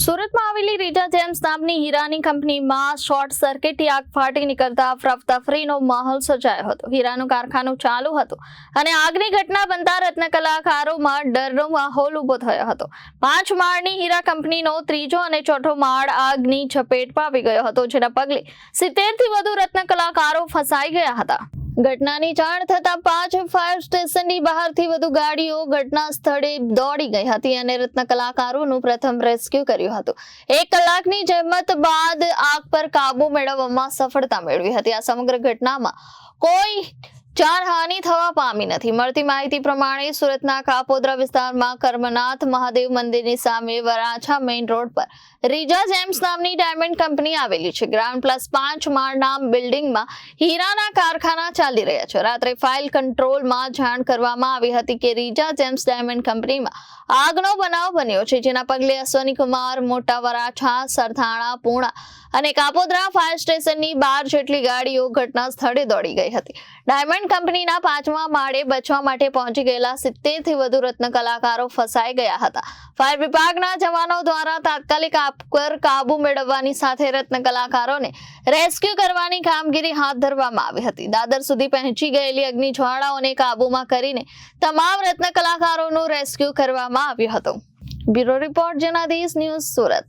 સુરતમાં આવેલી રીટા જેમ્સ નામની હીરાની કંપનીમાં શોર્ટ સર્કિટથી આગ ફાટી નીકળતા અફરાતફરીનો માહોલ સર્જાયો હતો। હીરાનું કારખાનું ચાલુ હતું અને આગની ઘટના બનતા રત્ન કલાકારોમાં ડરનો માહોલ ઉભો થયો હતો। 5 માળની હીરા કંપનીનો ત્રીજો અને ચોથો માળ આગની ઝપેટમાં આવી ગયો હતો, જેના પગલે 70 થી વધુ રત્ન કલાકારો ફસાઈ ગયા હતા। ઘટનાની જાણ થતા 5 ફાયર સ્ટેશનની બહારથી વધુ ગાડીઓ ઘટના સ્થળે દોડી ગઈ હતી અને રત્ન કલાકારોનું પ્રથમ રેસ્ક્યુ કર્યું હતું। 1 કલાકની જહેમત બાદ આગ પર કાબુ મેળવવામાં સફળતા મેળવી હતી। આ સમગ્ર ઘટનામાં કોઈ જાનહાનિ થવા પામી નથી। મળતી માહિતી પ્રમાણે સુરતના કાપોદ્રા વિસ્તારમાં કર્મનાથ મહાદેવ મંદિરની સામે વરાછા મેઇન રોડ પર રીટા જેમ્સ નામની ડાયમંડ કંપની આવેલી છે। ગ્રાઉન્ડ પ્લસ 5 માળના બિલ્ડિંગમાં હીરાના કારખાના ચાલી રહ્યા છે। રાત્રે ફાયર કંટ્રોલમાં જાણ કરવામાં આવી હતી કે રીટા જેમ્સ ડાયમંડ કંપનીમાં આગનો બનાવ બન્યો છે, જેના પગલે અશ્વની કુમાર, મોટા વરાછા, સરથાણા, પૂણા અને કાપોદ્રા ફાયર સ્ટેશનની 12 જેટલી ગાડીઓ ઘટના સ્થળે દોડી ગઈ હતી। ડાયમંડ કંપનીના 5મા માળે બચવા માટે પહોંચી ગયેલા 70 થી વધુ રત્ન કલાકારો ફસાઈ ગયા હતા। ફાયર વિભાગના જવાનો દ્વારા તાત્કાલિક આગ પર કાબુ મેળવવાની સાથે રત્ન કલાકારોને રેસ્ક્યુ કરવાની કામગીરી હાથ ધરવામાં આવી હતી। દાદર સુધી પહોંચી ગયેલી અગ્નિ જ્વાળાઓને કાબૂમાં કરીને તમામ રત્ન કલાકારોનું રેસ્ક્યુ કરવામાં આવ્યું હતું। Bureau report Janadesh news Surat.